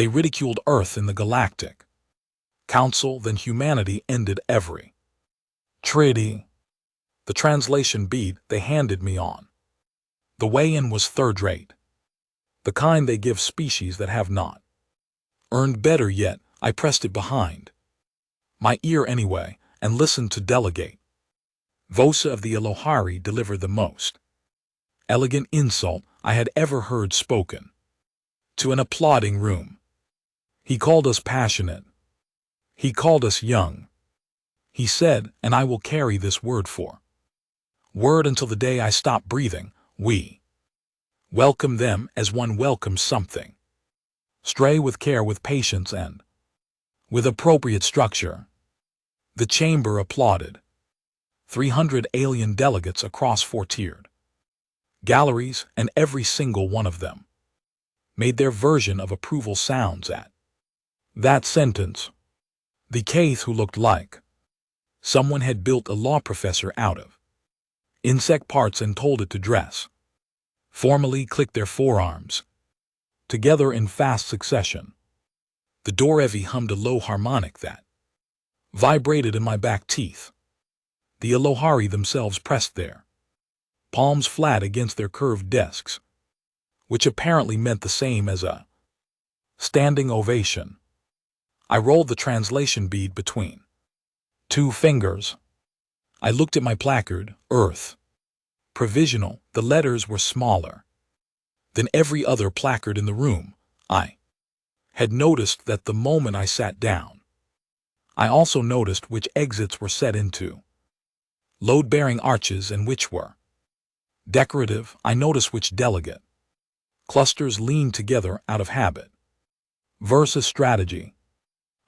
They ridiculed Earth in the Galactic Council, then humanity ended every treaty. The translation bead they handed me on the way in was third-rate, the kind they give species that have not earned. Better yet, I pressed it behind my ear anyway and listened to Delegate Vosa of the Elohari deliver the most elegant insult I had ever heard spoken to an applauding room. He called us passionate. He called us young. He said, and I will carry this word for word until the day I stop breathing, we welcome them as one welcomes something. Stray with care, with patience, and with appropriate structure. The chamber applauded. 300 alien delegates across 4-tiered galleries, and every single one of them made their version of approval sounds at that sentence. The Kaith, who looked like someone had built a law professor out of insect parts and told it to dress, formally clicked their forearms together in fast succession. The Dorevi hummed a low harmonic that vibrated in my back teeth. The Elohari themselves pressed their palms flat against their curved desks, which apparently meant the same as a standing ovation. I rolled the translation bead between 2 fingers. I looked at my placard, Earth Provisional. The letters were smaller than every other placard in the room. I had noticed that the moment I sat down. I also noticed which exits were set into load-bearing arches and which were decorative. I noticed which delegate clusters leaned together out of habit versus strategy.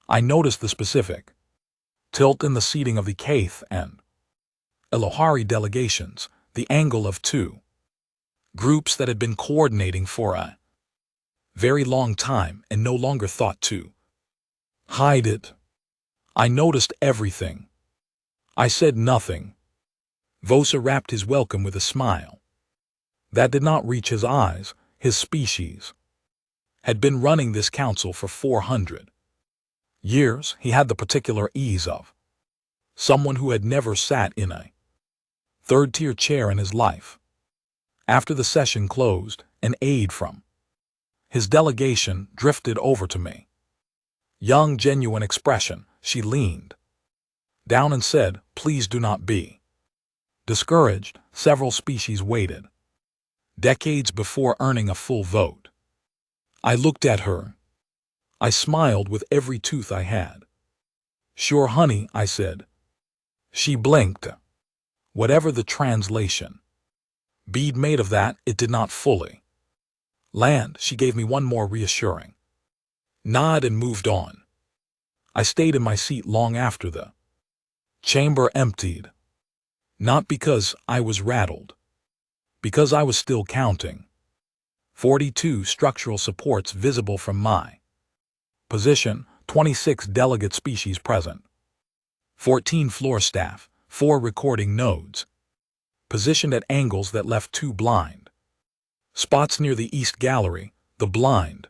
I noticed the specific tilt in the seating of the Kaith and Elohari delegations, the angle of 2 groups that had been coordinating for a very long time and no longer thought to hide it. I noticed everything. I said nothing. Vosa wrapped his welcome with a smile that did not reach his eyes. His species had been running this council for 400 years. He had the particular ease of someone who had never sat in a third-tier chair in his life. After the session closed, an aide from his delegation drifted over to me. Young, genuine expression. She leaned down and said, "Please do not be discouraged. Several species waited decades before earning a full vote." I looked at her. I smiled with every tooth I had. "Sure, honey," I said. She blinked. Whatever the translation bead made of that, it did not fully land. She gave me one more reassuring nod and moved on. I stayed in my seat long after the chamber emptied. Not because I was rattled, because I was still counting. 42 structural supports visible from my position, 26 delegate species present, 14 floor staff, 4 recording nodes, positioned at angles that left 2 blind spots near the East Gallery. The blind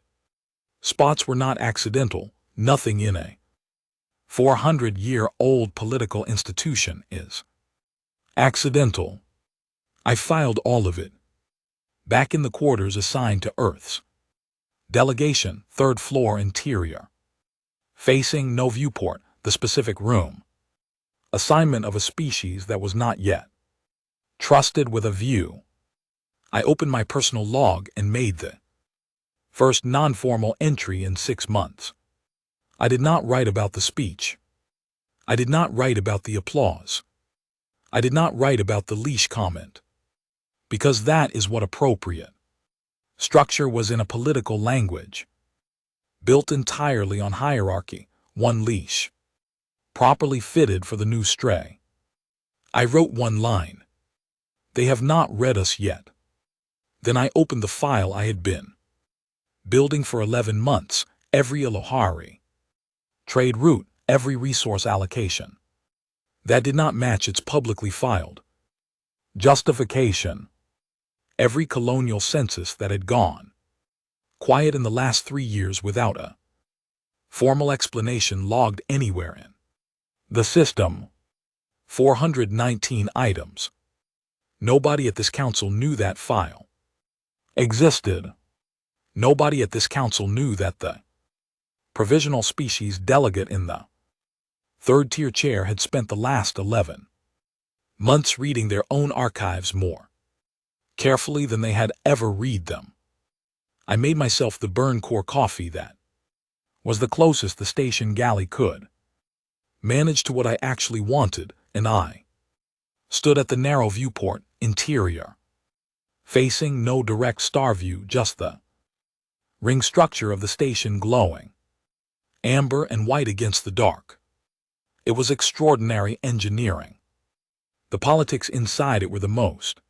spots were not accidental. Nothing in a 400-year-old political institution is accidental. I filed all of it back in the quarters assigned to Earth's delegation, 3rd floor interior, facing no viewport, the specific room. Assignment of a species that was not yet trusted with a view. I opened my personal log and made the first non-formal entry in 6 months. I did not write about the speech. I did not write about the applause. I did not write about the leash comment, because that is what appropriate structure was in a political language, built entirely on hierarchy, one leash, properly fitted for the new stray. I wrote one line. "They have not read us yet." Then I opened the file I had been building for 11 months, every Elohari trade route, every resource allocation that did not match its publicly filed justification, every colonial census that had gone quiet in the last 3 years without a formal explanation logged anywhere in the system. 419 items. Nobody at this council knew that file existed. Nobody at this council knew that the provisional species delegate in the third-tier chair had spent the last 11 months reading their own archives more carefully than they had ever read them. I made myself the burn core coffee that was the closest the station galley could manage to what I actually wanted, and I stood at the narrow viewport interior, facing no direct star view, just the ring structure of the station glowing amber and white against the dark. It was extraordinary engineering. The politics inside it were the most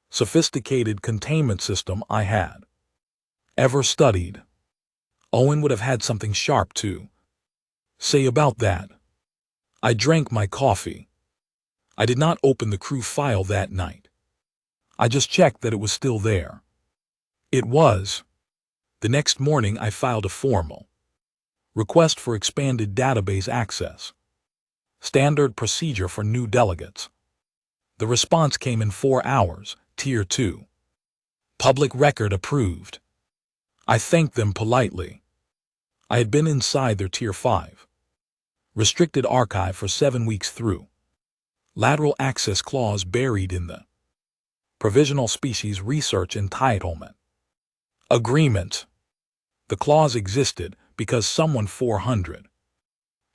sophisticated containment system I had ever studied. Owen would have had something sharp to say about that. I drank my coffee. I did not open the crew file that night. I just checked that it was still there. It was. The next morning I filed a formal request for expanded database access. Standard procedure for new delegates. The response came in 4 hours, Tier 2. Public record approved. I thanked them politely. I had been inside their Tier 5 restricted archive for 7 weeks through lateral access clause buried in the provisional species research entitlement agreement. The clause existed because someone 400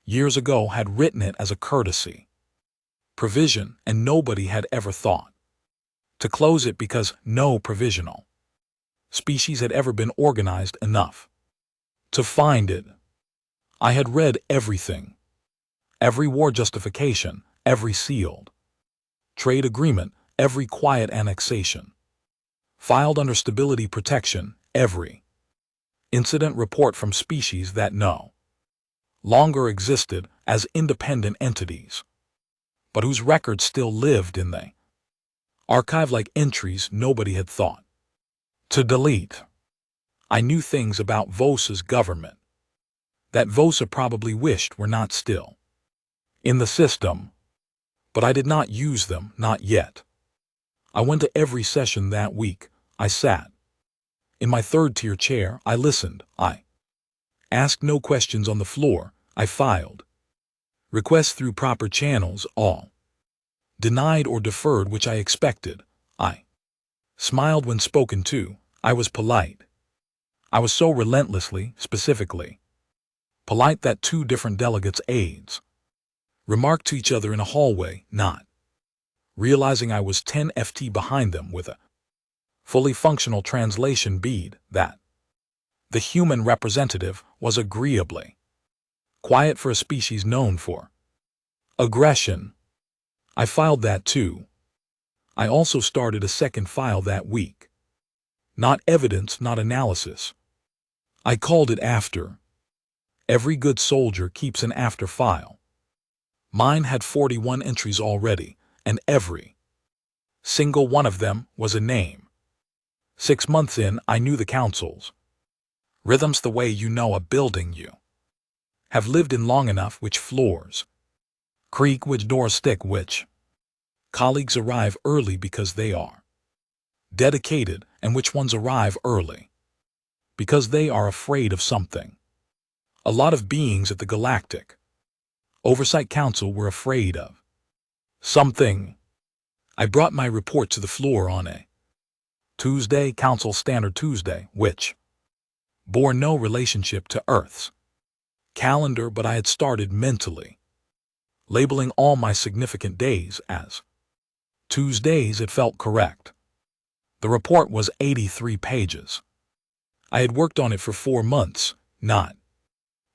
years ago had written it as a courtesy provision, and nobody had ever thought to close it because no provisional species had ever been organized enough to find it. I had read everything, every war justification, every sealed trade agreement, every quiet annexation filed under stability protection, every incident report from species that no longer existed as independent entities, but whose records still lived in the archive like entries nobody had thought to delete. I knew things about Vosa's government that Vosa probably wished were not still in the system, but I did not use them, not yet. I went to every session that week. I sat in my third-tier chair. I listened. I asked no questions on the floor. I filed requests through proper channels, all denied or deferred, which I expected. I smiled when spoken to. I was polite. I was so relentlessly, specifically polite that 2 different delegates' aides remarked to each other in a hallway, not realizing I was 10 FT behind them with a fully functional translation bead, that the human representative was agreeably quiet for a species known for aggression. I filed that too. I also started a second file that week. Not evidence, not analysis. I called it after. Every good soldier keeps an after file. Mine had 41 entries already, and every single one of them was a name. 6 months in, I knew the council's rhythms the way you know a building you have lived in long enough, which floors creak, which doors stick, which colleagues arrive early because they are dedicated, and which ones arrive early because they are afraid of something. A lot of beings at the Galactic Oversight Council were afraid of something. I brought my report to the floor on a Tuesday, Council Standard Tuesday, which bore no relationship to Earth's calendar, but I had started mentally labeling all my significant days as Tuesdays. It felt correct. The report was 83 pages. I had worked on it for 4 months, not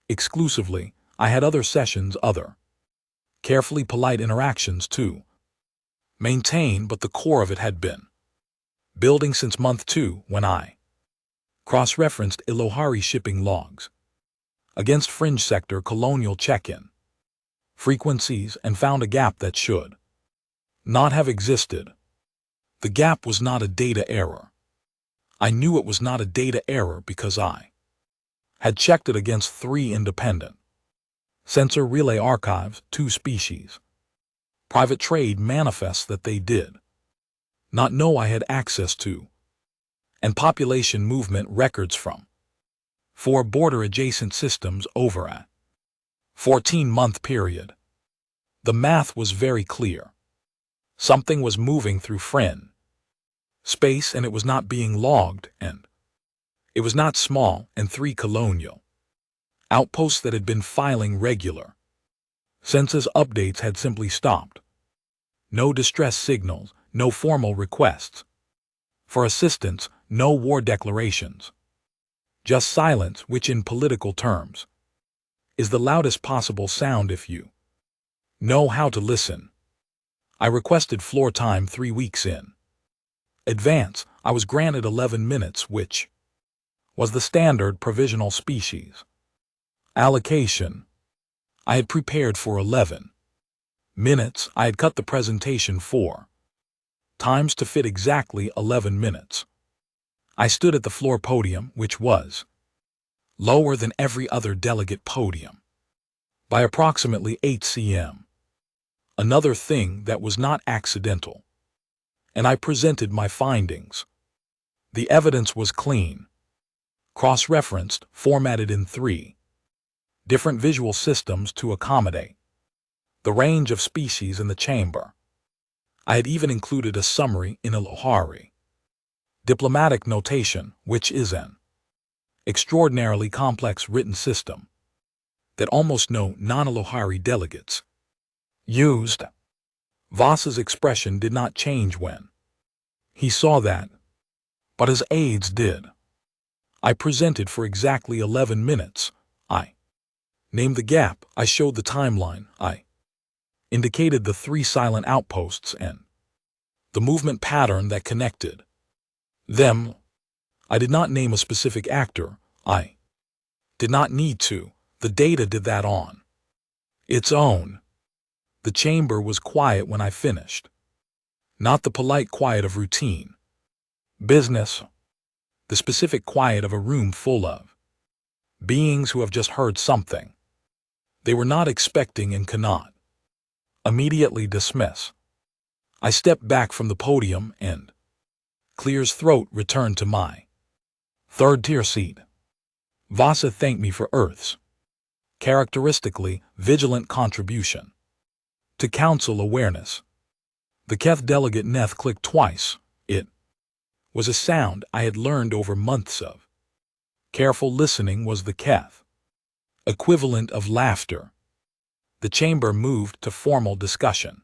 exclusively. I had other sessions, other carefully polite interactions to maintain, but the core of it had been building since month 2, when I cross-referenced Ilohari shipping logs against fringe sector colonial check-in frequencies and found a gap that should not have existed. The gap was not a data error. I knew it was not a data error because I had checked it against 3 independent sensor relay archives, 2 species. Private trade manifests that they did not know I had access to, and population movement records from 4 border-adjacent systems over a 14-month period. The math was very clear. Something was moving through Fren space, and it was not being logged, and it was not small, and 3 colonial outposts that had been filing regular census updates had simply stopped. No distress signals, no formal requests for assistance, no war declarations. Just silence, which in political terms is the loudest possible sound if you know how to listen. I requested floor time 3 weeks in advance. I was granted 11 minutes, which was the standard provisional species allocation. I had prepared for 11 minutes. I had cut the presentation 4 times to fit exactly 11 minutes. I stood at the floor podium, which was lower than every other delegate podium by approximately 8 cm. Another thing that was not accidental. And I presented my findings. The evidence was clean, cross-referenced, formatted in 3 different visual systems to accommodate the range of species in the chamber. I had even included a summary in Alohari diplomatic notation, which is an extraordinarily complex written system that almost no non-Alohari delegates used. Voss's expression did not change when he saw that, but his aides did. I presented for exactly 11 minutes. I named the gap. I showed the timeline. I indicated the 3 silent outposts and the movement pattern that connected them. I did not name a specific actor. I did not need to. The data did that on its own. The chamber was quiet when I finished. Not the polite quiet of routine business, the specific quiet of a room full of beings who have just heard something they were not expecting and cannot immediately dismiss. I stepped back from the podium and Clear's throat returned to my 3rd-tier seat. Vasa thanked me for Earth's characteristically vigilant contribution to council awareness. The Keth delegate Neth clicked twice. It was a sound I had learned over months of careful listening was the Keth equivalent of laughter. The chamber moved to formal discussion.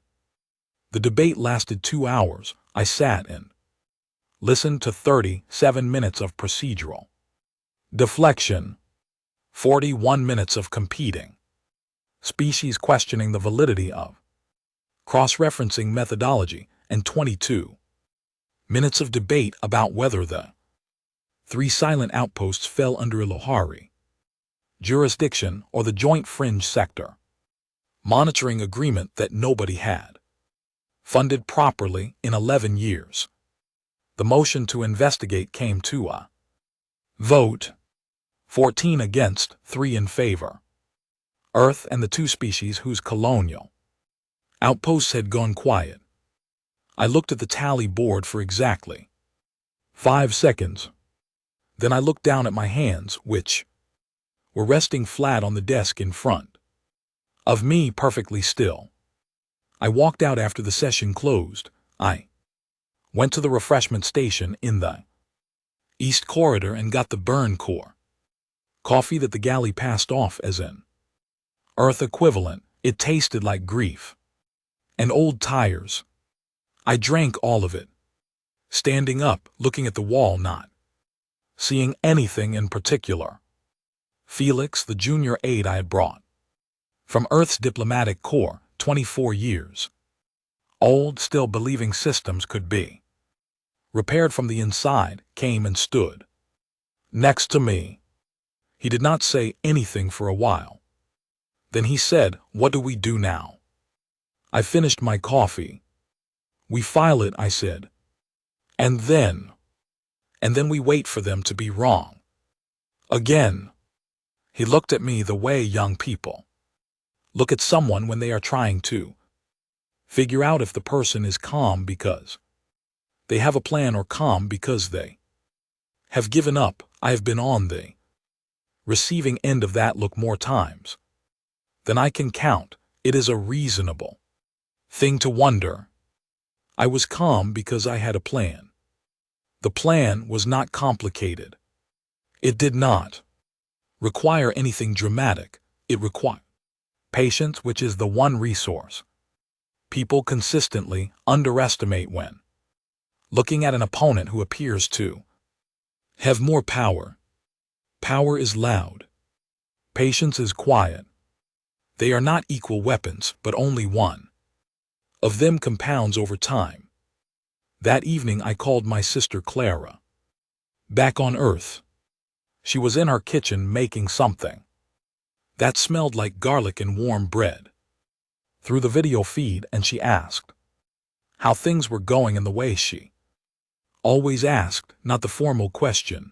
The debate lasted 2 hours. I sat and listened to 37 minutes of procedural deflection, 41 minutes of competing species questioning the validity of cross-referencing methodology, and 22 minutes of debate about whether the 3 silent outposts fell under Alohari jurisdiction or the joint fringe sector monitoring agreement that nobody had funded properly in 11 years. The motion to investigate came to a vote, 14 against, 3 in favor. Earth and the 2 species whose colonial outposts had gone quiet. I looked at the tally board for exactly 5 seconds. Then I looked down at my hands, which were resting flat on the desk in front of me, perfectly still. I walked out after the session closed. I went to the refreshment station in the East Corridor and got the Burn Core coffee that the galley passed off as an Earth equivalent. It tasted like grief and old tires. I drank all of it, standing up, looking at the wall, not seeing anything in particular. Felix, the junior aide I had brought from Earth's diplomatic corps, 24 years old, still believing systems could be repaired from the inside, came and stood next to me. He did not say anything for a while. Then he said, "What do we do now?" I finished my coffee. "We file it," I said. And then and then we wait for them to be wrong. Again, he looked at me the way young people look at someone when they are trying to figure out if the person is calm because they have a plan or calm because they have given up. I have been on the receiving end of that look more times than I can count. It is a reasonable thing to wonder. I was calm because I had a plan. The plan was not complicated. It did not require anything dramatic. It required patience, which is the one resource people consistently underestimate when looking at an opponent who appears to have more power. Power is loud. Patience is quiet. They are not equal weapons, but only one of them compounds over time. That evening I called my sister Clara back on Earth. She was in her kitchen making something that smelled like garlic and warm bread through the video feed, and she asked how things were going in the way she always asked, not the formal question,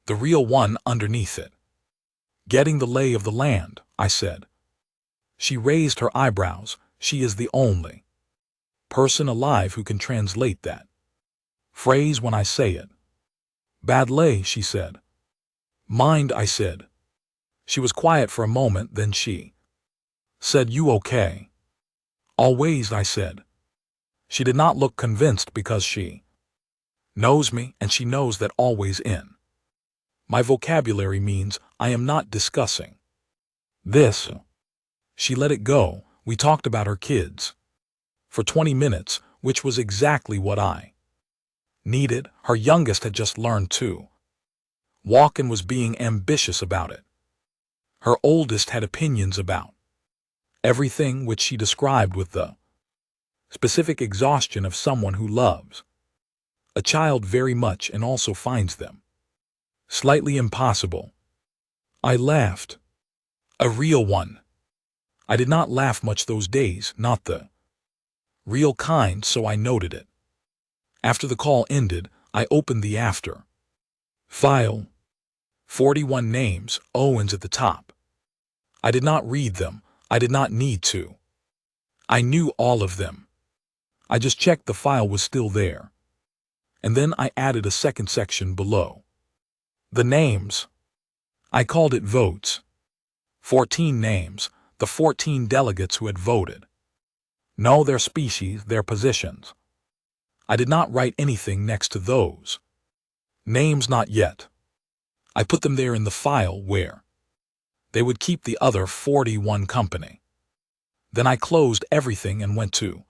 the real one underneath it. Getting the lay of the land, I said. She raised her eyebrows. She is the only person alive who can translate that phrase when I say it. Bad lay, she said. Mind, I said. She was quiet for a moment, then she said, you okay? Always, I said. She did not look convinced because she knows me, and she knows that always in my vocabulary means I am not discussing this. She let it go. We talked about her kids for 20 minutes, which was exactly what I needed. Her youngest had just learned to walk and was being ambitious about it. Her oldest had opinions about everything, which she described with the specific exhaustion of someone who loves a child very much and also finds them slightly impossible. I laughed. A real one. I did not laugh much those days, not the real kind, so I noted it. After the call ended, I opened the after file. 41 names, Owens at the top. I did not read them. I did not need to. I knew all of them. I just checked the file was still there. And then I added a second section below the names. I called it votes. 14 names, the 14 delegates who had voted. No, their species, their positions. I did not write anything next to those names, not yet. I put them there in the file where they would keep the other 41 company. Then I closed everything and went to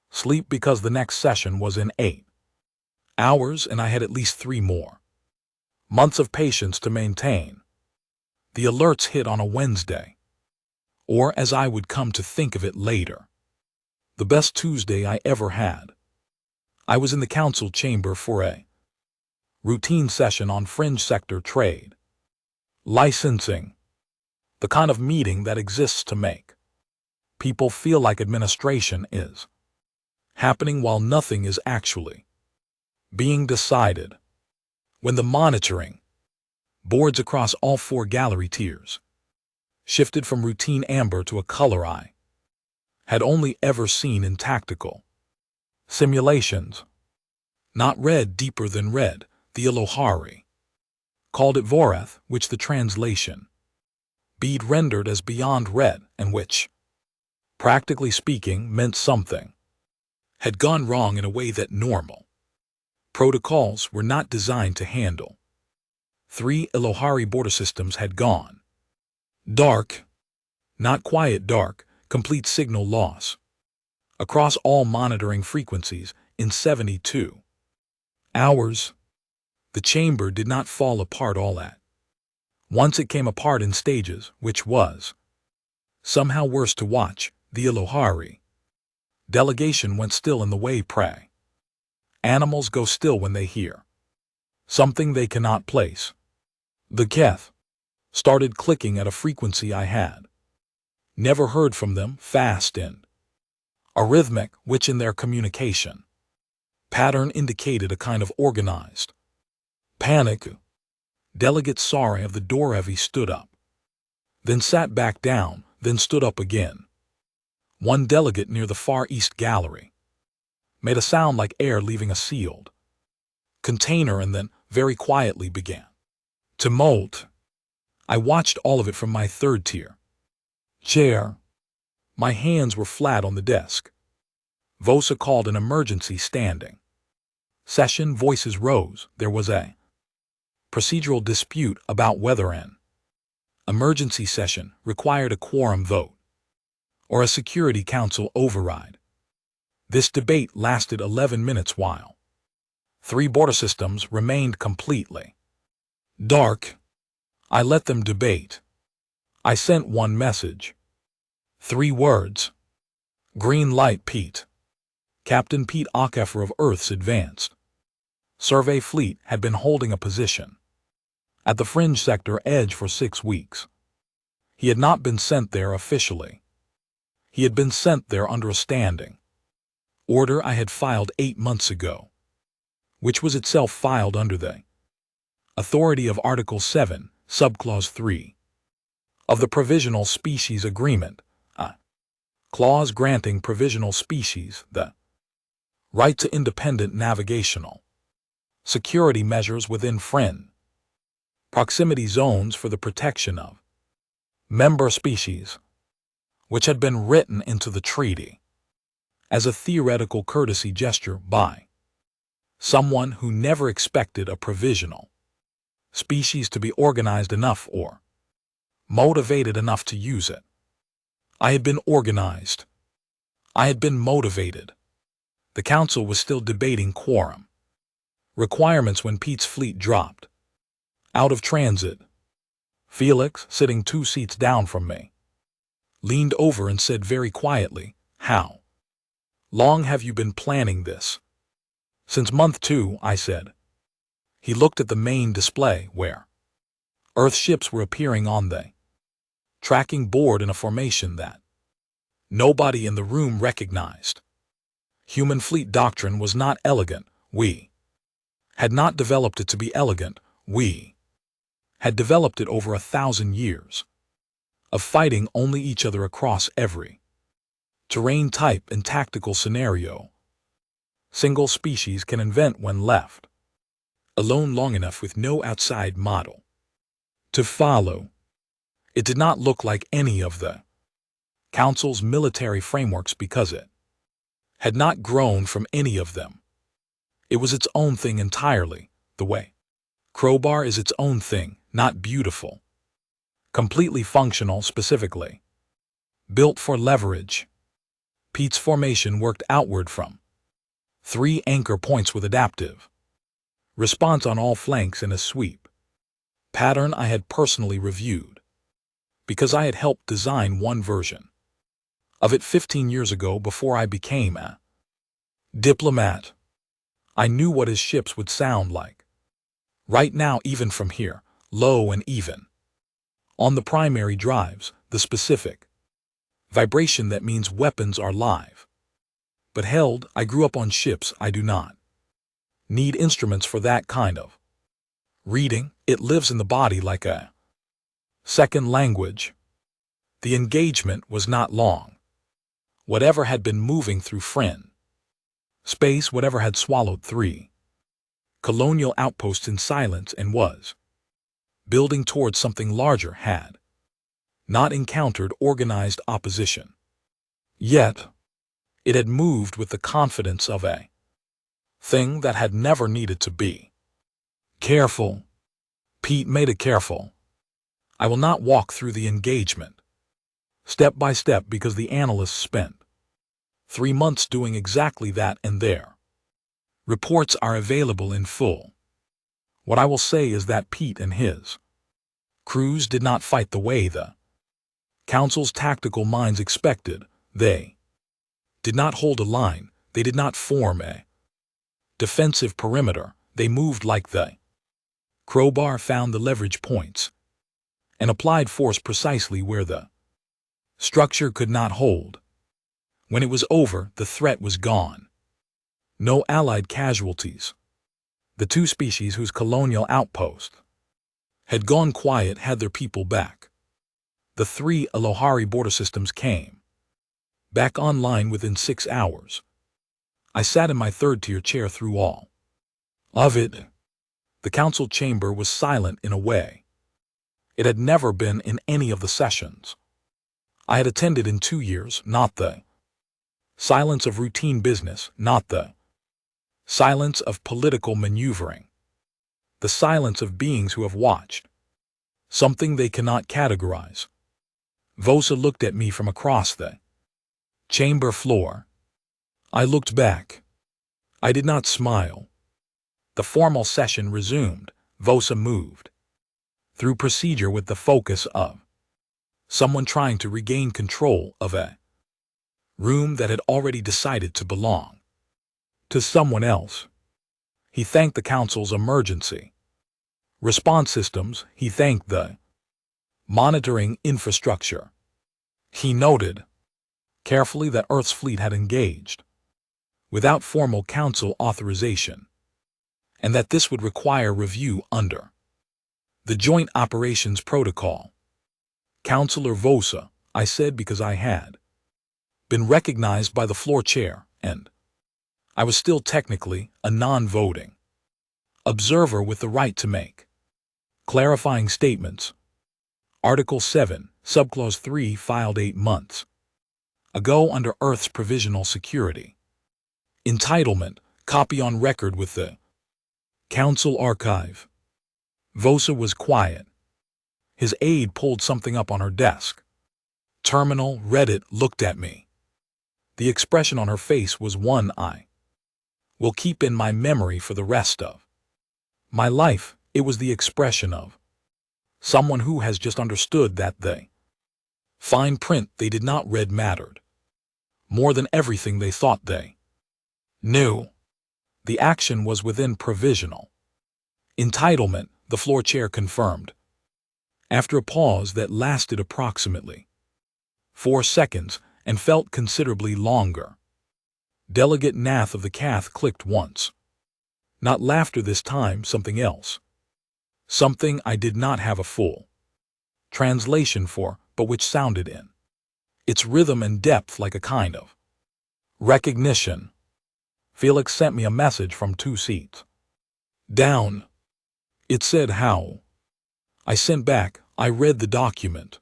sleep because the next session was in 8 hours and I had at least 3 more months of patience to maintain. The alerts hit on a Wednesday, or as I would come to think of it later, the best Tuesday I ever had. I was in the council chamber for a routine session on fringe sector trade licensing, the kind of meeting that exists to make people feel like administration is happening while nothing is actually being decided. When the monitoring boards across all 4 gallery tiers shifted from routine amber to a color I had only ever seen in tactical simulations. Not red, deeper than red, the Elohari called it Vorath, which the translation bead rendered as beyond red, and which, practically speaking, meant something had gone wrong in a way that normal protocols were not designed to handle. 3 Elohari border systems had gone dark, not quiet dark, complete signal loss across all monitoring frequencies in 72 hours. The chamber did not fall apart all at once. It came apart in stages, which was somehow worse to watch. The Elohari delegation went still in the way prey animals go still when they hear something they cannot place. The Keth started clicking at a frequency I had never heard from them, fast and arrhythmic, which in their communication pattern indicated a kind of organized Panic. Delegate Sare of the Dorevi stood up, then sat back down, then stood up again. One delegate near the far east gallery made a sound like air leaving a sealed container and then very quietly began to molt. I watched all of it from my third-tier chair. My hands were flat on the desk. Vosa called an emergency standing session. Voices rose. There was a procedural dispute about whether an emergency session required a quorum vote or a Security Council override. This debate lasted 11 minutes while 3 border systems remained completely dark. I let them debate. I sent one message. 3 words. Green light, Pete. Captain Pete Ockefer of Earth's Advanced Survey Fleet had been holding a position at the fringe sector edge for 6 weeks. He had not been sent there officially. He had been sent there under a standing order I had filed 8 months ago, which was itself filed under the authority of Article 7, Subclause 3 of the Provisional Species Agreement, a clause granting provisional species the right to independent navigational security measures within friend proximity zones for the protection of member species, which had been written into the treaty as a theoretical courtesy gesture by someone who never expected a provisional species to be organized enough or motivated enough to use it. I had been organized. I had been motivated. The council was still debating quorum requirements when Pete's fleet dropped out of transit. Felix, sitting 2 seats down from me, leaned over and said very quietly, "How long have you been planning this?" "Since month 2, I said. He looked at the main display where Earth ships were appearing on the tracking board in a formation that nobody in the room recognized. Human fleet doctrine was not elegant. We had not developed it to be elegant. We had developed it over 1,000 years of fighting only each other across every terrain type and tactical scenario single species can invent when left alone long enough with no outside model to follow. It did not look like any of the Council's military frameworks because it had not grown from any of them. It was its own thing entirely, the way Crowbar is its own thing, not beautiful, completely functional specifically, built for leverage. Pete's formation worked outward from 3 anchor points with adaptive response on all flanks in a sweep pattern I had personally reviewed, because I had helped design one version of it 15 years ago before I became a diplomat. I knew what his ships would sound like. Right now, even from here, low and even. On the primary drives, the specific vibration that means weapons are live. But held, I grew up on ships. I do not need instruments for that kind of reading. It lives in the body like a second language. The engagement was not long. Whatever had been moving through friend space, whatever had swallowed 3 colonial outposts in silence and was building towards something larger, had not encountered organized opposition. Yet, it had moved with the confidence of a thing that had never needed to be. Careful. Pete made it careful. I will not walk through the engagement step by step because the analysts spent 3 months doing exactly that, and their reports are available in full. What I will say is that Pete and his crews did not fight the way the Council's tactical minds expected. They did not hold a line. They did not form a defensive perimeter. They moved like the Crowbar found the leverage points and applied force precisely where the structure could not hold. When it was over, the threat was gone. No Allied casualties. The two species whose colonial outpost had gone quiet had their people back. The three Alohari border systems came back online within 6 hours. I sat in my third-tier chair through all of it. The council chamber was silent in a way it had never been in any of the sessions I had attended in 2 years, not the silence of routine business, not the silence of political maneuvering, the silence of beings who have watched something they cannot categorize. Vosa looked at me from across the chamber floor. I looked back. I did not smile. The formal session resumed. Vosa moved through procedure with the focus of someone trying to regain control of a room that had already decided to belong to someone else. He thanked the council's emergency response systems. He thanked the monitoring infrastructure. He noted carefully that Earth's fleet had engaged without formal council authorization, and that this would require review under the Joint Operations Protocol. Councilor Vosa, I said, because I had been recognized by the floor chair, and I was still technically a non-voting observer with the right to make clarifying statements. Article 7, Subclause 3, filed 8 months ago under Earth's Provisional Security Entitlement, copy on record with the Council Archive. Vosa was quiet. His aide pulled something up on her desk. Terminal, read it, looked at me. The expression on her face was one I will keep in my memory for the rest of my life. It was the expression of someone who has just understood that the fine print they did not read mattered more than everything they thought they knew. The action was within provisional entitlement, the floor chair confirmed. After a pause that lasted approximately 4 seconds and felt considerably longer, Delegate Nath of the Cath clicked once. Not laughter this time, something else. Something I did not have a full translation for, but which sounded in its rhythm and depth like a kind of recognition. Felix sent me a message from 2 seats down. It said how. I sent back. I read the document.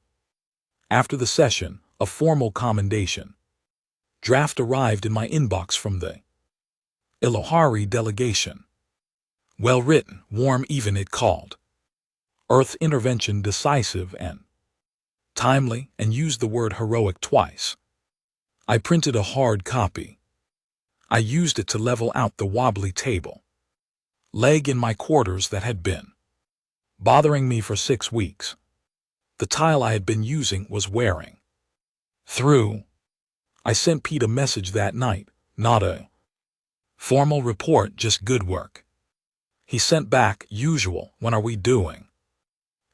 After the session, a formal commendation draft arrived in my inbox from the Alohari delegation. Well written, warm, even, it called Earth intervention decisive and timely, and used the word heroic twice. I printed a hard copy. I used it to level out the wobbly table leg in my quarters that had been bothering me for 6 weeks. The tile I had been using was wearing through. I sent Pete a message that night, not a formal report, just good work. He sent back, usual, when are we doing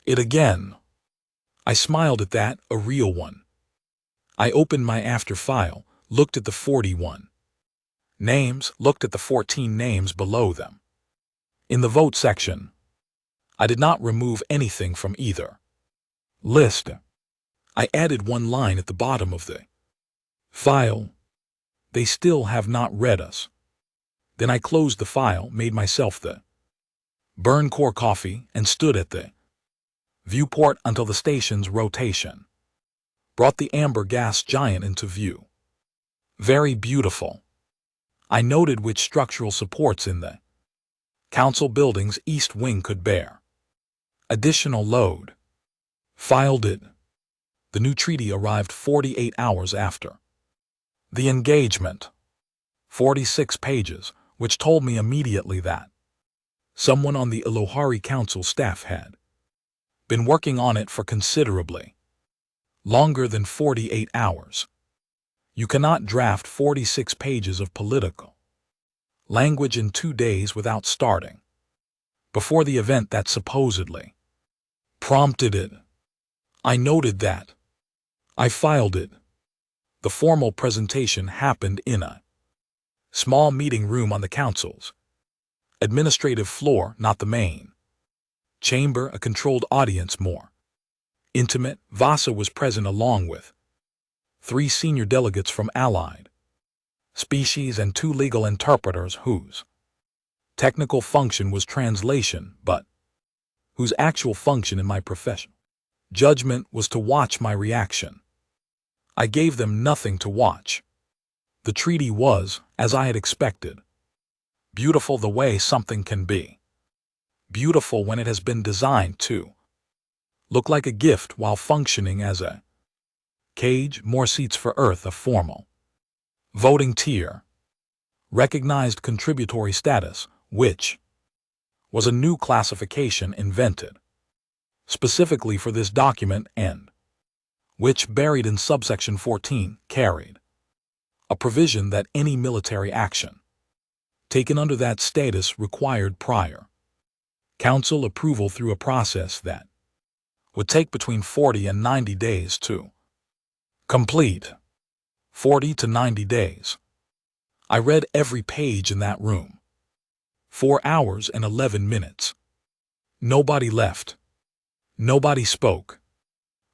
it again? I smiled at that, a real one. I opened my after file, looked at the 41 names, looked at the 14 names below them. In the vote section, I did not remove anything from either list. I added one line at the bottom of the file. They still have not read us. Then I closed the file, made myself the burn core coffee, and stood at the viewport until the station's rotation brought the amber gas giant into view. Very beautiful. I noted which structural supports in the council building's east wing could bear additional load. Filed it. The new treaty arrived 48 hours after the engagement. 46 pages, which told me immediately that someone on the Alohari Council staff had been working on it for considerably longer than 48 hours. You cannot draft 46 pages of political language in 2 days without starting before the event that supposedly prompted it. I noted that. I filed it. The formal presentation happened in a small meeting room on the council's Administrative floor, not the main. Chamber, a controlled audience more. Intimate, Vasa was present along with 3 senior delegates from allied species and 2 legal interpreters whose technical function was translation, but whose actual function in my profession judgment was to watch my reaction. I gave them nothing to watch. The treaty was, as I had expected, beautiful the way something can be. Beautiful when it has been designed to look like a gift while functioning as a cage, more seats for Earth, a formal voting tier, recognized contributory status, which was a new classification invented specifically for this document and which, buried in subsection 14, carried a provision that any military action taken under that status required prior council approval through a process that would take between 40 and 90 days to complete. 40 to 90 days. I read every page in that room. 4 hours and 11 minutes. Nobody left. Nobody spoke.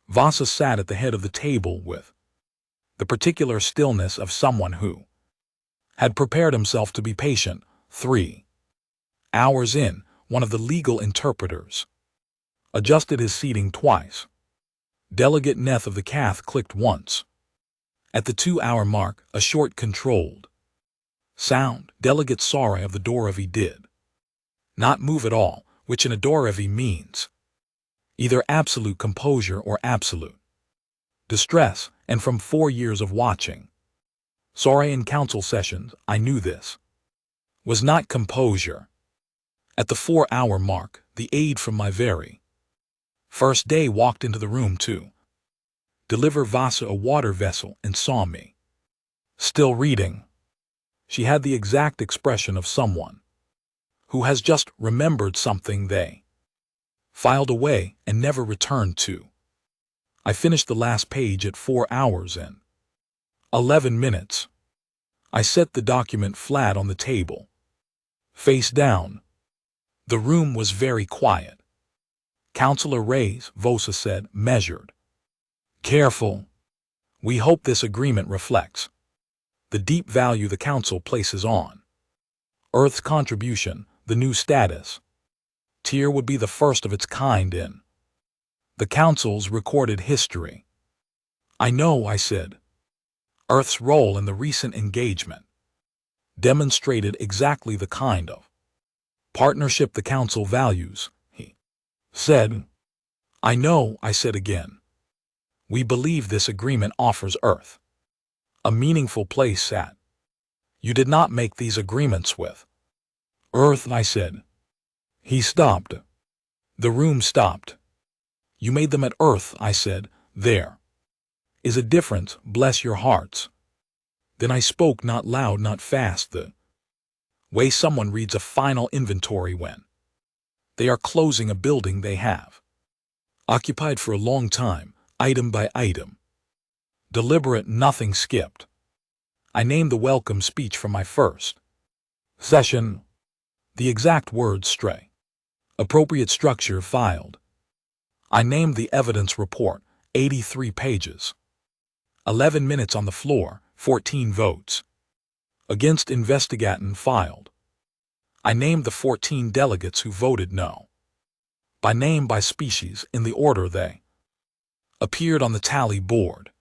Vasa sat at the head of the table with the particular stillness of someone who had prepared himself to be patient. 3 hours in, one of the legal interpreters adjusted his seating twice. Delegate Neth of the Cath clicked once. At the 2-hour mark, a short controlled sound. Delegate Sara of the Dorevi did not move at all, which in a Dorevi means either absolute composure or absolute distress, and from 4 years of watching Sara in council sessions, I knew this was not composure. At the 4-hour mark, the aide from my very first day walked into the room to deliver Vasa a water vessel and saw me still reading. She had the exact expression of someone who has just remembered something they filed away and never returned to. I finished the last page at 4 hours and 11 minutes. I set the document flat on the table, face down. The room was very quiet. Councillor Reyes, Vosa said, measured. Careful. We hope this agreement reflects the deep value the Council places on Earth's contribution. The new status tier would be the first of its kind in the Council's recorded history. I know, I said. Earth's role in the recent engagement demonstrated exactly the kind of partnership the Council values, he said. I know, I said again. We believe this agreement offers Earth a meaningful place at. You did not make these agreements with Earth, I said. He stopped. The room stopped. You made them at Earth, I said. There is a difference, bless your hearts. Then I spoke, not loud, not fast, the way someone reads a final inventory when they are closing a building they have occupied for a long time, item by item. Deliberate, nothing skipped. I named the welcome speech from my first session. The exact words stray. Appropriate structure filed. I named the evidence report, 83 pages. 11 minutes on the floor, 14 votes. Against investigatin filed. I named the 14 delegates who voted no. By name, by species, in the order they appeared on the tally board.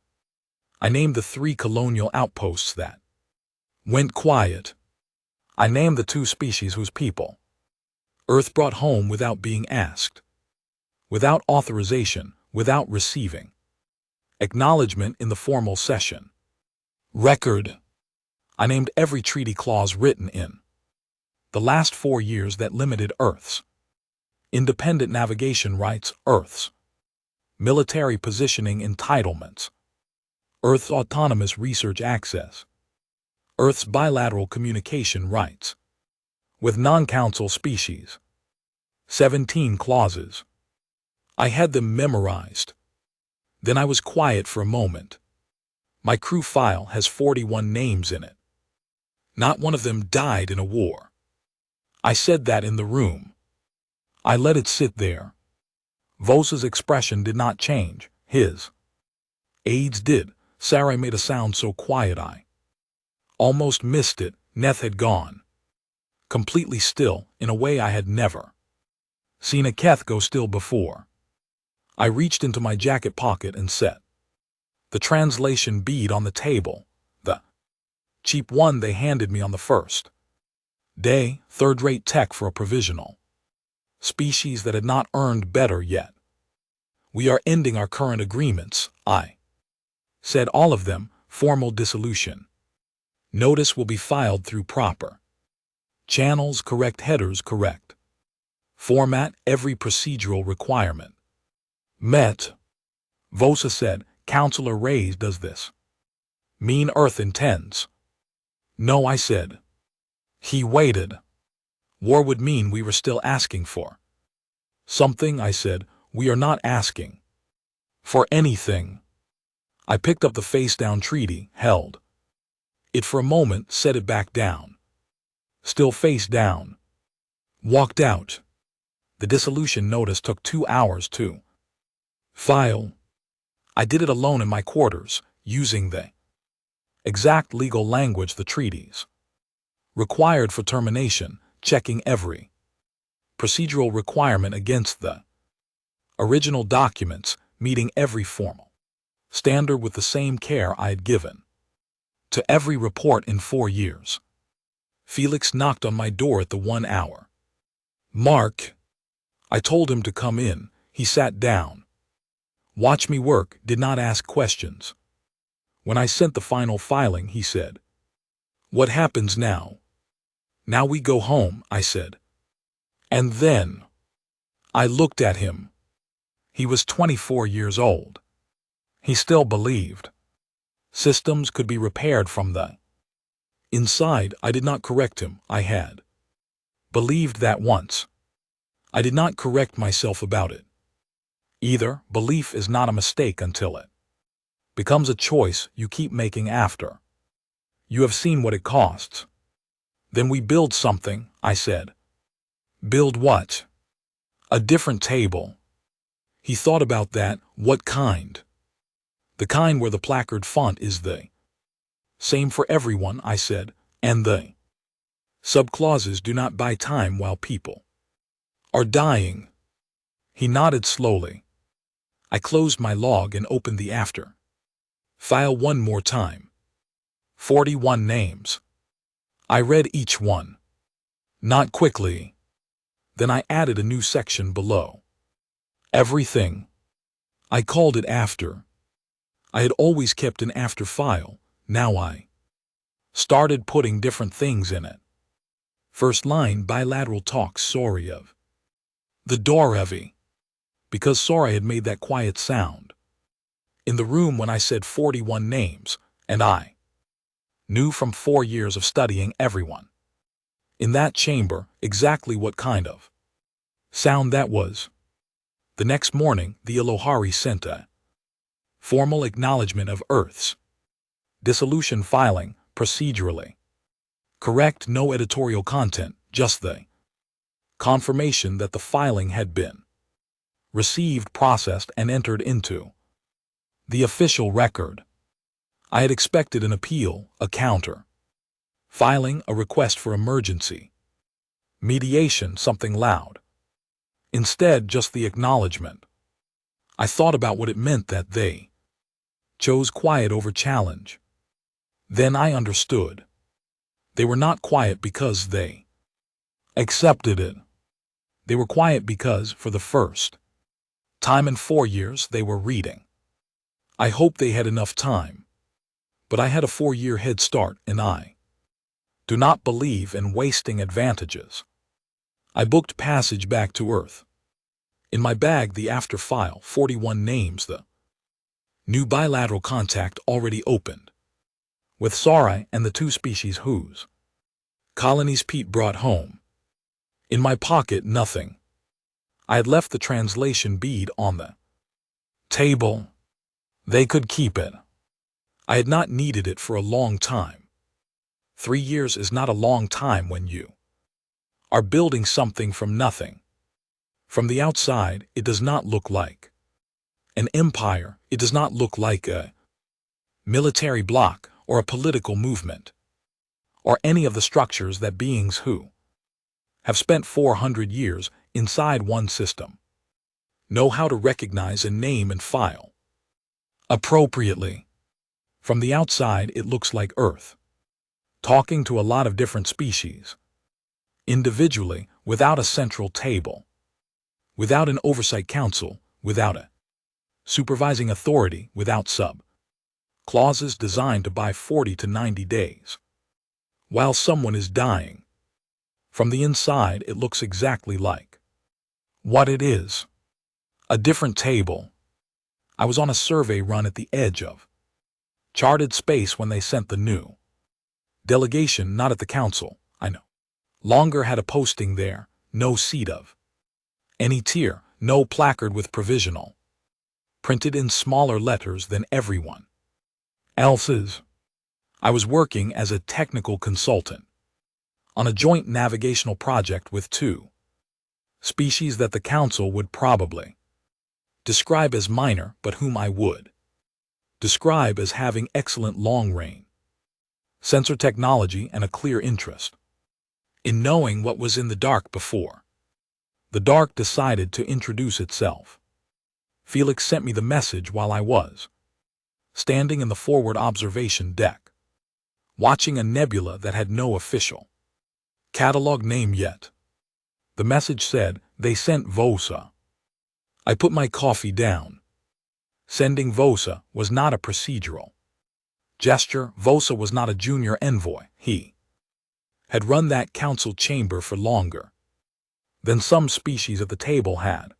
I named the 3 colonial outposts that went quiet. I named the 2 species whose people Earth brought home without being asked, without authorization, without receiving acknowledgement in the formal session record. I named every treaty clause written in the last 4 years that limited Earth's independent navigation rights, Earth's military positioning entitlements, Earth's autonomous research access, Earth's bilateral communication rights with non-council species. 17 clauses. I had them memorized. Then I was quiet for a moment. My crew file has 41 names in it. Not one of them died in a war. I said that in the room. I let it sit there. Vosa's expression did not change. His aides did. Sarai made a sound so quiet I almost missed it. Neth had gone. Completely still, in a way I had never seen a Keth go still before. I reached into my jacket pocket and set the translation bead on the table, the cheap one they handed me on the first day, third-rate tech for a provisional species that had not earned better yet. We are ending our current agreements, I said, all of them, formal dissolution. Notice will be filed through proper channels, correct headers, correct format, every procedural requirement met. Vosa said, Counselor Reyes, does this mean Earth intends? No, I said. He waited. War would mean we were still asking for something, I said. We are not asking for anything. I picked up the face-down treaty, held it for a moment, set it back down. Still face down. Walked out. The dissolution notice took 2 hours to file. I did it alone in my quarters, using the exact legal language the treaties required for termination, checking every procedural requirement against the original documents, meeting every formal standard with the same care I had given to every report in 4 years. Felix knocked on my door at the 1 hour mark. I told him to come in. He sat down. Watch me work, did not ask questions. When I sent the final filing, he said, What happens now? Now we go home, I said. And then I looked at him. He was 24 years old. He still believed systems could be repaired from the inside. I did not correct him. I had believed that once. I did not correct myself about it. Either belief is not a mistake until it becomes a choice you keep making after you have seen what it costs. Then we build something, I said. Build what? A different table. He thought about that. What kind? The kind where the placard font is the same for everyone, I said, and the subclauses do not buy time while people are dying. He nodded slowly. I closed my log and opened the after file one more time. 41 names. I read each one. Not quickly. Then I added a new section below. Everything. I called it after. I had always kept an after file. Now I started putting different things in it. First line, bilateral talks, sorry of the door heavy. Because sorry had made that quiet sound in the room when I said 41 names, and I knew from 4 years of studying everyone in that chamber exactly what kind of sound that was. The next morning, the Elohari sent a formal acknowledgement of Earth's dissolution filing, procedurally correct, no editorial content, just the confirmation that the filing had been received, processed, and entered into the official record. I had expected an appeal, a counter filing, a request for emergency mediation, something loud. Instead, just the acknowledgement. I thought about what it meant that they chose quiet over challenge. Then I understood. They were not quiet because they accepted it. They were quiet because, for the first time in 4 years, they were reading. I hoped they had enough time. But I had a 4-year head start, and I do not believe in wasting advantages. I booked passage back to Earth. In my bag, the after file, 41 names, the new bilateral contact already opened, with Sarai and the 2 species whose colonies Pete brought home. In my pocket, nothing. I had left the translation bead on the table. They could keep it. I had not needed it for a long time. 3 years is not a long time when you are building something from nothing. From the outside, it does not look like an empire. It does not look like a military bloc or a political movement, or any of the structures that beings who have spent 400 years inside one system know how to recognize and name and file appropriately. From the outside, it looks like Earth, talking to a lot of different species, individually, without a central table, without an oversight council, without a supervising authority, without clauses designed to buy 40 to 90 days while someone is dying. From the inside, it looks exactly like what it is. A different table. I was on a survey run at the edge of charted space when they sent the new delegation, not at the council, I know. Longer had a posting there, no seat of any tier, no placard with provisional, printed in smaller letters than everyone else's. I was working as a technical consultant on a joint navigational project with two species that the council would probably describe as minor, but whom I would describe as having excellent long-range sensor technology and a clear interest in knowing what was in the dark before the dark decided to introduce itself. Felix sent me the message while I was standing in the forward observation deck, watching a nebula that had no official catalog name yet. The message said, they sent Vosa. I put my coffee down. Sending Vosa was not a procedural gesture. Vosa was not a junior envoy. He had run that council chamber for longer than some species at the table had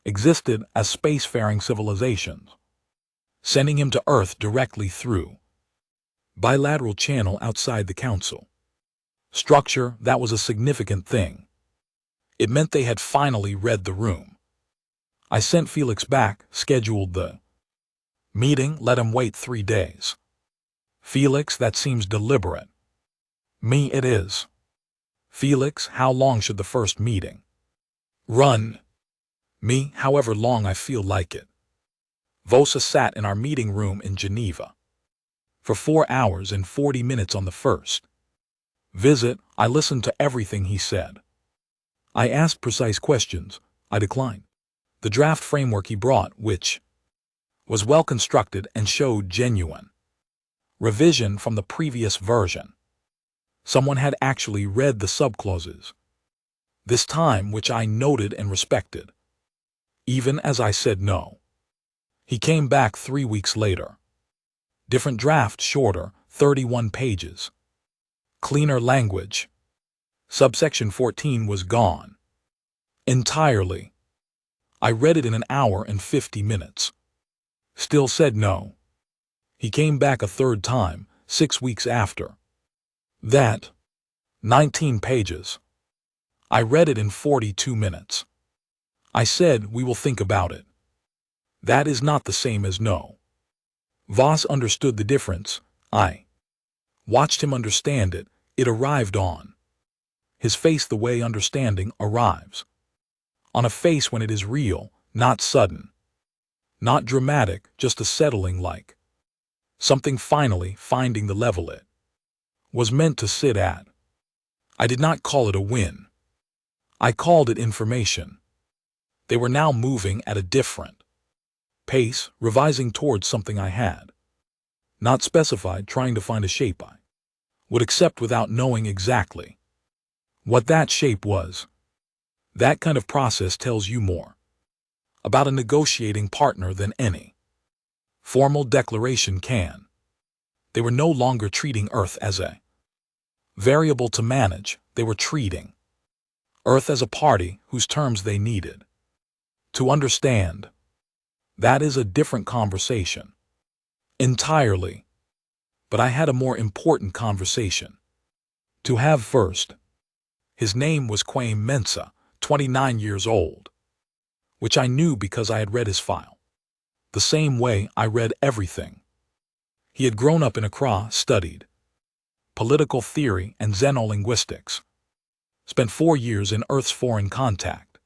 existed as spacefaring civilizations. Sending him to Earth directly through bilateral channel outside the council structure, that was a significant thing. It meant they had finally read the room. I sent Felix back, scheduled the meeting, let him wait 3 days. Felix, that seems deliberate. Me, it is. Felix, how long should the first meeting run? Me, however long I feel like it. Vosa sat in our meeting room in Geneva for 4 hours and 40 minutes on the first visit. I listened to everything he said. I asked precise questions. I declined the draft framework he brought, which was well constructed and showed genuine revision from the previous version. Someone had actually read the subclauses this time, which I noted and respected, even as I said no. He came back 3 weeks later. Different draft, shorter, 31 pages. Cleaner language. Subsection 14 was gone entirely. I read it in an hour and 50 minutes. Still said no. He came back a third time, 6 weeks after that. 19 pages. I read it in 42 minutes. I said, we will think about it. That is not the same as no. Voss understood the difference. I watched him understand it. It arrived on his face the way understanding arrives on a face when it is real, not sudden, not dramatic, just a settling, like something finally finding the level it was meant to sit at. I did not call it a win. I called it information. They were now moving at a different pace, revising towards something I had not specified, trying to find a shape I would accept without knowing exactly what that shape was. That kind of process tells you more about a negotiating partner than any formal declaration can. They were no longer treating Earth as a variable to manage. They were treating Earth as a party whose terms they needed to understand. That is a different conversation entirely. But I had a more important conversation to have first. His name was Kwame Mensah, 29 years old, which I knew because I had read his file the same way I read everything. He had grown up in Accra, studied political theory and xenolinguistics, Spent 4 years in Earth's foreign contact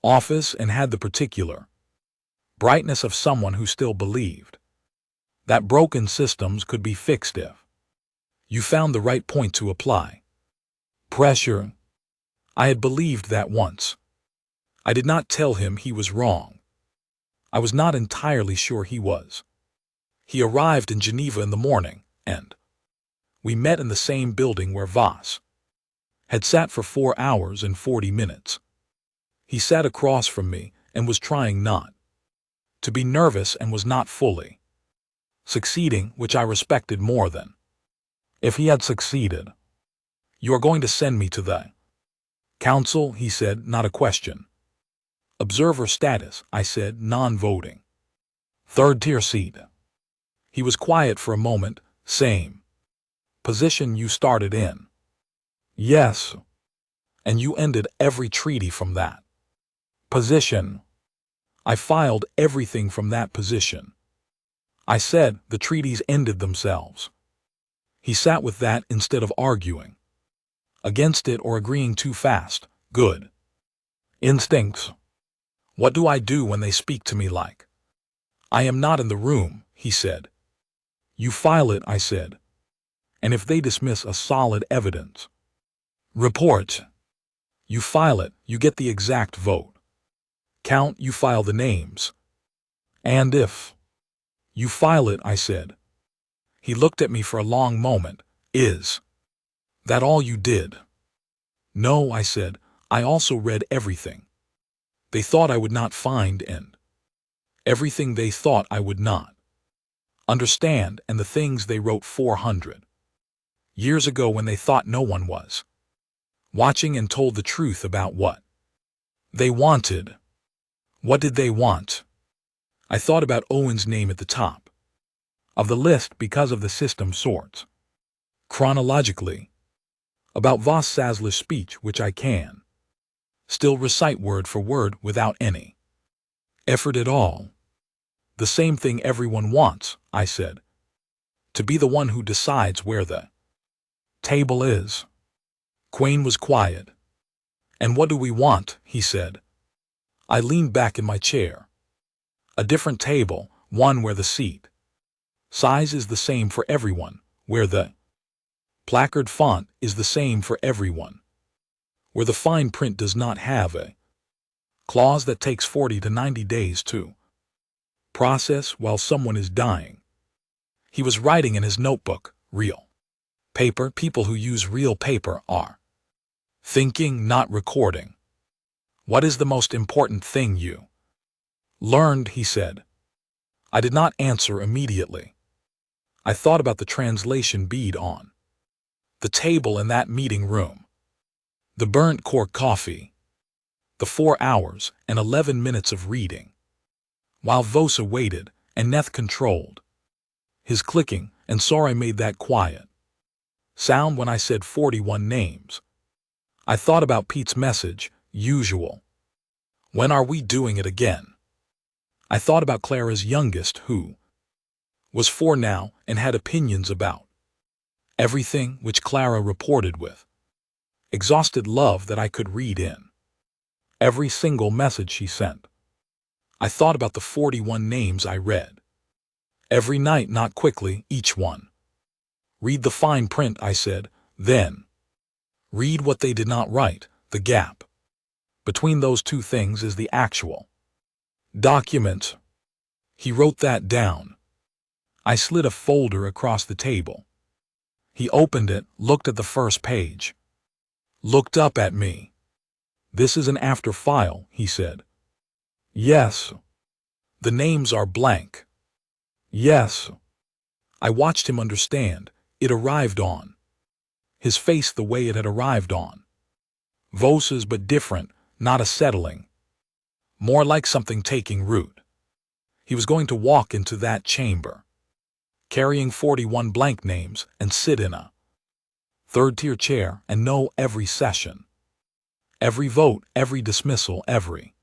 office and had the particular brightness of someone who still believed that broken systems could be fixed if you found the right point to apply pressure. I had believed that once. I did not tell him he was wrong. I was not entirely sure he was. He arrived in Geneva in the morning, and we met in the same building where Voss had sat for 4 hours and 40 minutes. He sat across from me and was trying not to be nervous and was not fully succeeding, which I respected more than if he had succeeded. "You are going to send me to the council," he said, not a question. "Observer status," I said, non-voting. "Third-tier seat." He was quiet for a moment. "Same position you started in?" "Yes." "And you ended every treaty from that position?" "I filed everything from that position." I said, "The treaties ended themselves." He sat with that instead of arguing against it or agreeing too fast. "Good instincts. What do I do when they speak to me like I am not in the room?" he said. "You file it," I said. "And if they dismiss a solid evidence report, you file it, you get the exact vote count, you file the names. And if you file it," I said. He looked at me for a long moment. "Is that all you did?" "No," I said. "I also read everything they thought I would not find and everything they thought I would not understand, and the things they wrote 400 years ago when they thought no one was watching, and told the truth about what they wanted." "What did they want?" I thought about Owen's name at the top of the list because of the system sorts chronologically, about Voss Sassler's speech, which I can still recite word for word without any effort at all. "The same thing everyone wants," I said. "To be the one who decides where the table is." Quain was quiet. "And what do we want?" he said. I leaned back in my chair. "A different table, one where the seat size is the same for everyone, where the placard font is the same for everyone, where the fine print does not have a clause that takes 40 to 90 days to process while someone is dying." He was writing in his notebook. "Real paper, people who use real paper are thinking, not recording." "What is the most important thing you learned?" he said. I did not answer immediately. I thought about the translation bead on the table in that meeting room, the burnt cork coffee, the 4 hours and 11 minutes of reading, while Vosa waited and Neth controlled his clicking, and saw I made that quiet sound when I said 41 names. I thought about Pete's message, usual. When are we doing it again? I thought about Clara's youngest, who was 4 now and had opinions about everything, which Clara reported with exhausted love that I could read in every single message she sent. I thought about the 41 names I read every night, not quickly, each one. "Read the fine print," I said, "then read what they did not write. The gap between those two things is the actual document." He wrote that down. I slid a folder across the table. He opened it, looked at the first page, looked up at me. "This is an after file," he said. "Yes." "The names are blank." "Yes." I watched him understand. It arrived on his face the way it had arrived on Vosa's, but different, not a settling, more like something taking root. He was going to walk into that chamber, carrying 41 blank names, and sit in a third-tier chair and know every session, every vote, every dismissal, every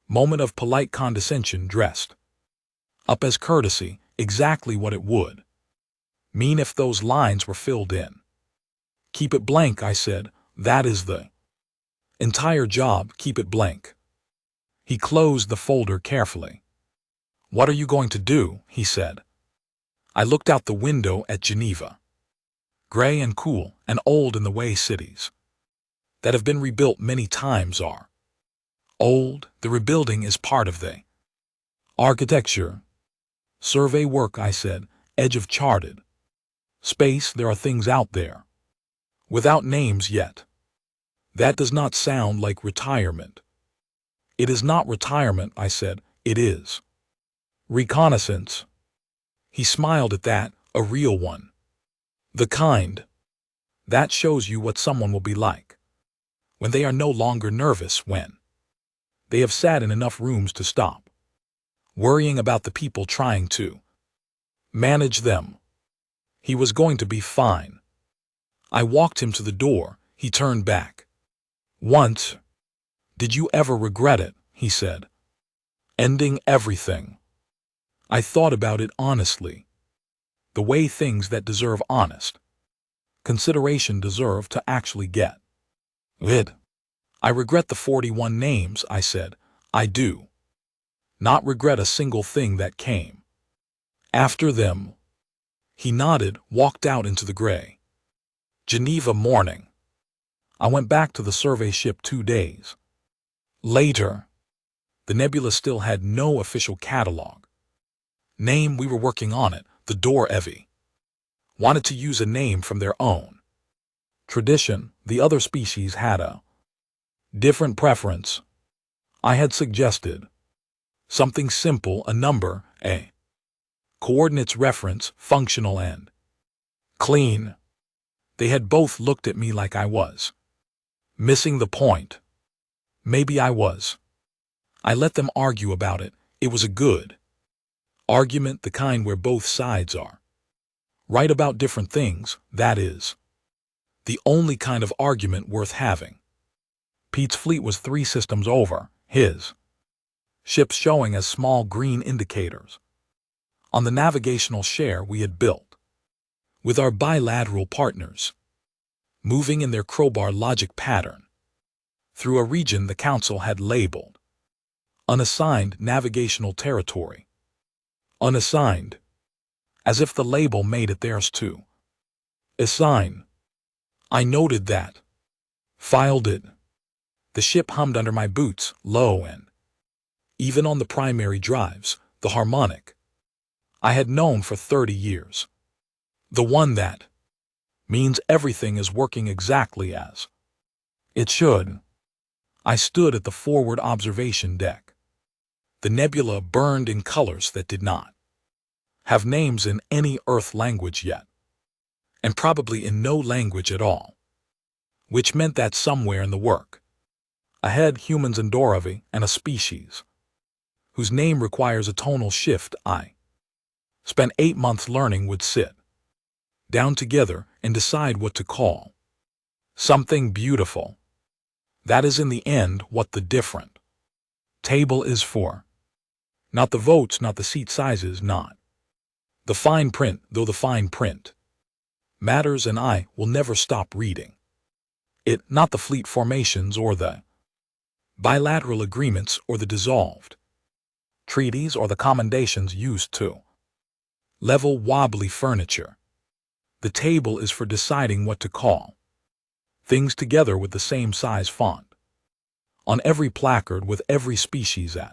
moment of polite condescension dressed up as courtesy, exactly what it would mean if those lines were filled in. "Keep it blank," I said. That is the entire job, keep it blank. He closed the folder carefully. What are you going to do? He said. I looked out the window at Geneva. Gray and cool and old in the way cities that have been rebuilt many times are. Old, the rebuilding is part of the architecture. Survey work, I said, edge of charted space. There are things out there without names yet. That does not sound like retirement. It is not retirement, I said, it is reconnaissance. He smiled at that, a real one. The kind that shows you what someone will be like when they are no longer nervous, when they have sat in enough rooms to stop worrying about the people trying to manage them. He was going to be fine. I walked him to the door. He turned back. Once. Did you ever regret it? He said. Ending everything. I thought about it honestly. The way things that deserve honest consideration deserve to actually get it. I regret the 41 names, I said. I do not regret a single thing that came after them. He nodded, walked out into the gray Geneva morning. I went back to the survey ship 2 days later. The nebula still had no official catalog name. We were working on it. The Dor Evi wanted to use a name from their own tradition. The other species had a different preference. I had suggested something simple, a number, a coordinates reference, functional and clean. They had both looked at me like I was missing the point. Maybe I was. I let them argue about it. It was a good argument, the kind where both sides are right about different things. That is the only kind of argument worth having. Pete's fleet was 3 systems over, his ships showing as small green indicators on the navigational share we had built with our bilateral partners, moving in their crowbar logic pattern through a region the Council had labeled unassigned navigational territory. Unassigned, as if the label made it theirs to assign. I noted that, filed it. The ship hummed under my boots, low and even on the primary drives, the harmonic I had known for 30 years. The one that means everything is working exactly as it should. I stood at the forward observation deck. The nebula burned in colors that did not have names in any Earth language yet, and probably in no language at all, which meant that somewhere in the work ahead, humans and Doravi and a species whose name requires a tonal shift I spent 8 months learning would sit down together and decide what to call something beautiful. That is in the end what the different table is for. Not the votes, not the seat sizes, not the fine print, though the fine print matters and I will never stop reading it, not the fleet formations or the bilateral agreements or the dissolved treaties or the commendations used to level wobbly furniture. The table is for deciding what to call things together with the same size font on every placard with every species at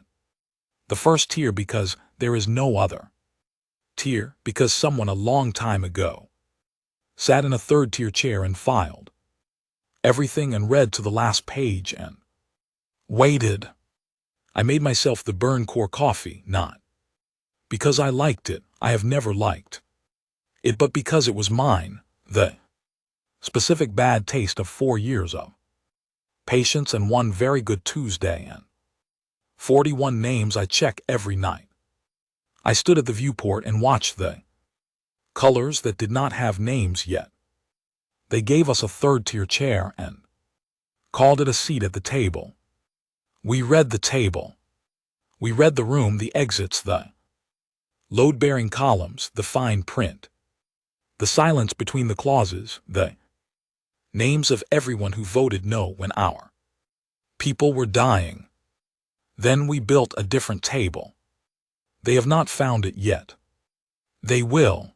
the first tier, because there is no other tier, because someone a long time ago sat in a 3rd-tier chair and filed everything and read to the last page and waited. I made myself the burn core coffee, not because I liked it, I have never liked it, but because it was mine, the specific bad taste of 4 years of patience and one very good Tuesday and 41 names I check every night. I stood at the viewport and watched the colors that did not have names yet. They gave us a 3rd-tier chair and called it a seat at the table. We read the table. We read the room, the exits, the load-bearing columns, the fine print, the silence between the clauses, the Names of everyone who voted no when our people were dying. Then we built a different table. They have not found it yet. They will.